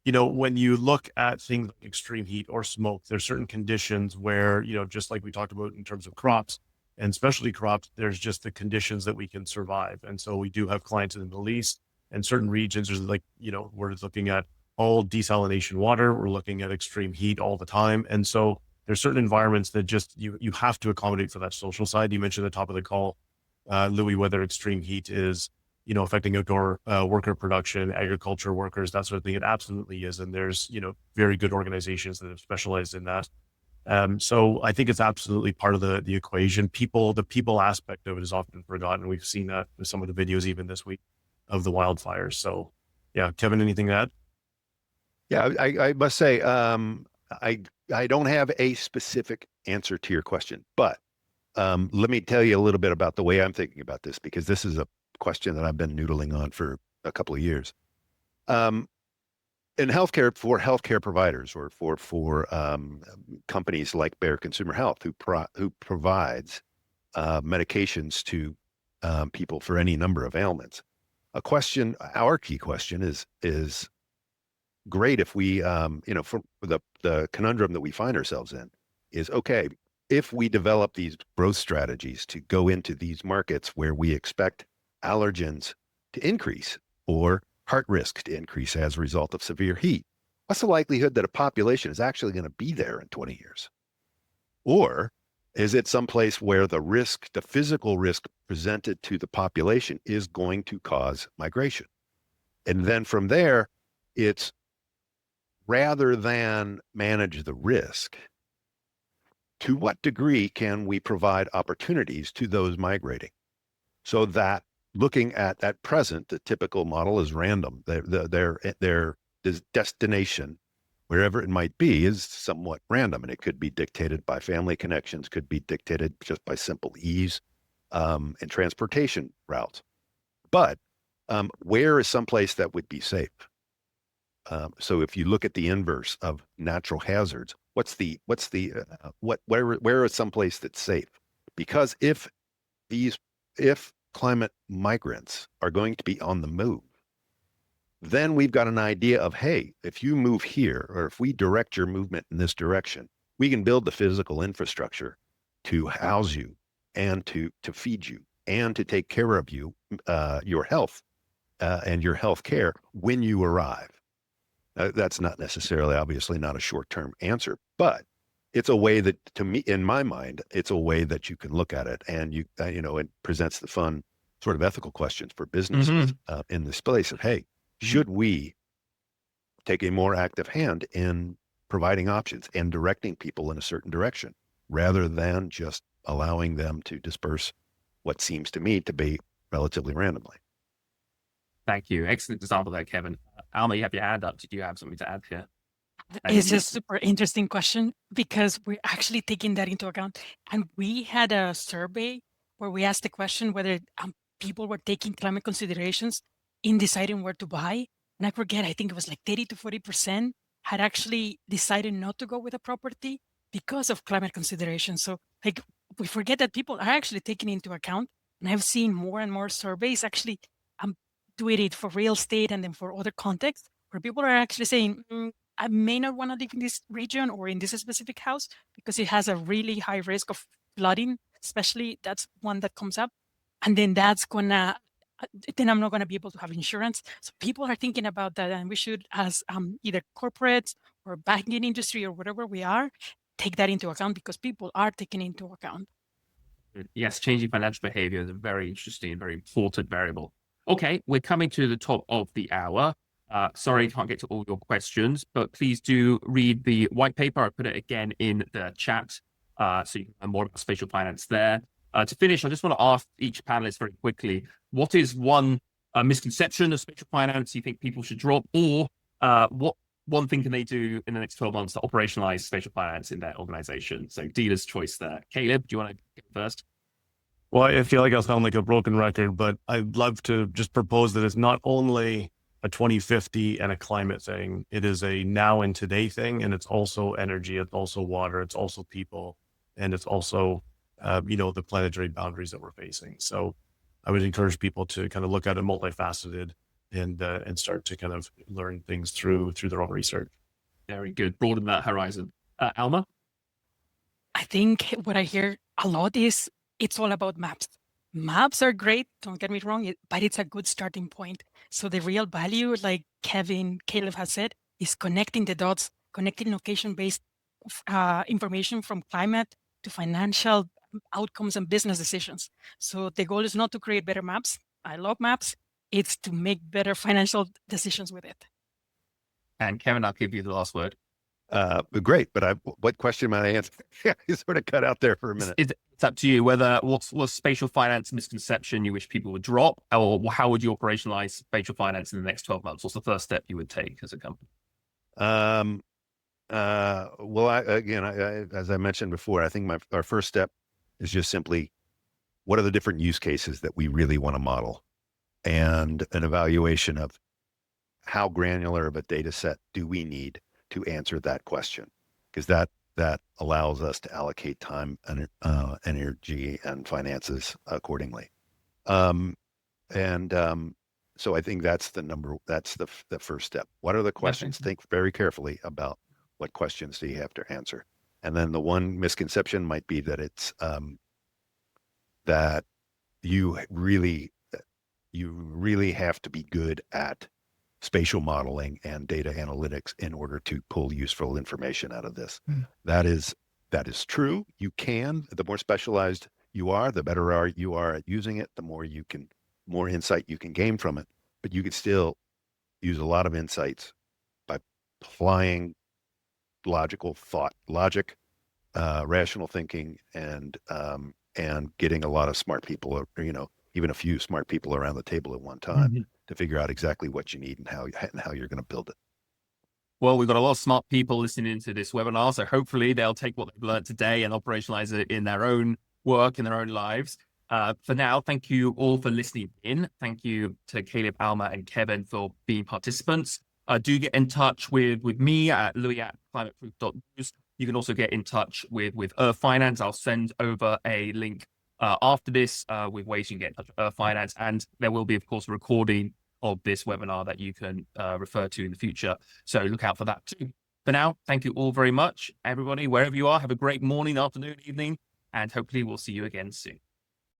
when you look at things like extreme heat or smoke, there's certain conditions where, just like we talked about in terms of crops and specialty crops, there's just the conditions that we can survive. And so we do have clients in the Middle East and certain regions. There's we're looking at all desalination water. We're looking at extreme heat all the time. And so there's certain environments that just you have to accommodate for that social side. You mentioned at the top of the call, Louis, whether extreme heat is, affecting outdoor worker production, agriculture workers, that sort of thing. It absolutely is. And there's, very good organizations that have specialized in that. So I think it's absolutely part of the equation. The people aspect of it is often forgotten. We've seen that with some of the videos even this week of the wildfires. So yeah, Kevin, anything to add? Yeah, I must say, I don't have a specific answer to your question, but let me tell you a little bit about the way I'm thinking about this, because this is a question that I've been noodling on for a couple of years. In healthcare, for healthcare providers, or for companies like Bayer Consumer Health, who provides medications to people for any number of ailments, our key question is great if we, for the conundrum that we find ourselves in is, okay, if we develop these growth strategies to go into these markets where we expect allergens to increase or heart risk to increase as a result of severe heat, what's the likelihood that a population is actually going to be there in 20 years? Or is it someplace where the physical risk presented to the population is going to cause migration? And then from there, it's rather than manage the risk, to what degree can we provide opportunities to those migrating? So that looking at present, the typical model is random. Their destination, wherever it might be, is somewhat random, and it could be dictated by family connections, could be dictated just by simple ease and transportation routes. But where is someplace that would be safe? So if you look at the inverse of natural hazards, where is someplace that's safe? Because if climate migrants are going to be on the move, then we've got an idea of, hey, if you move here, or if we direct your movement in this direction, we can build the physical infrastructure to house you and to feed you and to take care of you, your health and your health care when you arrive. That's not necessarily, obviously, not a short-term answer, but it's a way that, to me, in my mind, it's a way that you can look at it, and it presents the fun sort of ethical questions for businesses in this place of, hey, should we take a more active hand in providing options and directing people in a certain direction, rather than just allowing them to disperse what seems to me to be relatively randomly? Thank you. Excellent example there, Kevin. Alma, you have your hand up. Did you have something to add here? It's a super interesting question, because we're actually taking that into account. And we had a survey where we asked the question whether people were taking climate considerations in deciding where to buy. And I forget, I think it was like 30 to 40% had actually decided not to go with a property because of climate considerations. So like, we forget that people are actually taking into account. And I've seen more and more surveys actually doing it for real estate and then for other contexts, where people are actually saying, I may not want to live in this region or in this specific house because it has a really high risk of flooding, especially that's one that comes up. And then then I'm not gonna be able to have insurance. So people are thinking about that, and we should, as either corporates or banking industry or whatever we are, take that into account, because people are taking into account. Yes, changing financial behavior is a very interesting and very important variable. Okay, we're coming to the top of the hour. Sorry, can't get to all your questions, but please do read the white paper. I put it again in the chat, so you can learn more about spatial finance there. To finish, I just want to ask each panelist very quickly, what is one misconception of spatial finance you think people should drop, or what one thing can they do in the next 12 months to operationalize spatial finance in their organization? So dealer's choice there. Caleb, do you want to go first? Well, I feel like I'll sound like a broken record, but I'd love to just propose that it's not only a 2050 and a climate thing. It is a now and today thing. And it's also energy. It's also water. It's also people. And it's also, the planetary boundaries that we're facing. So I would encourage people to kind of look at it multifaceted and start to kind of learn things through their own research. Very good. Broaden that horizon. Alma? I think what I hear a lot is it's all about maps. Maps are great, don't get me wrong, but it's a good starting point. So the real value, like Caleb has said, is connecting the dots, connecting location-based information from climate to financial outcomes and business decisions. So the goal is not to create better maps. I love maps. It's to make better financial decisions with it. And Kevin, I'll give you the last word. Great, but what question might I answer? You sort of cut out there for a minute. It's up to you whether what's spatial finance misconception you wish people would drop, or how would you operationalize spatial finance in the next 12 months? What's the first step you would take as a company? Well, as I mentioned before, I think our first step is just simply, what are the different use cases that we really want to model, and an evaluation of how granular of a data set do we need to answer that question, because that allows us to allocate time and energy and finances accordingly. So I think that's the first step. What are the questions? Okay. Think very carefully about what questions do you have to answer. And then the one misconception might be that it's that you really have to be good at spatial modeling and data analytics in order to pull useful information out of this. That is true. You can. The more specialized you are, the better you are at using it, the more insight you can gain from it. But you could still use a lot of insights by applying logic, rational thinking, and getting a lot of smart people, even a few smart people around the table at one time to figure out exactly what you need and how you're going to build it. Well, we've got a lot of smart people listening to this webinar, so hopefully they'll take what they've learned today and operationalize it in their own work, in their own lives. For now, thank you all for listening in. Thank you to Caleb, Alma, and Kevin for being participants. Do get in touch with me at louis@climateproof.news. You can also get in touch with Earth Finance. I'll send over a link after this with ways you can get in touch with Earth Finance. And there will be, of course, a recording of this webinar that you can refer to in the future. So look out for that too. For now, thank you all very much. Everybody, wherever you are, have a great morning, afternoon, evening, and hopefully we'll see you again soon.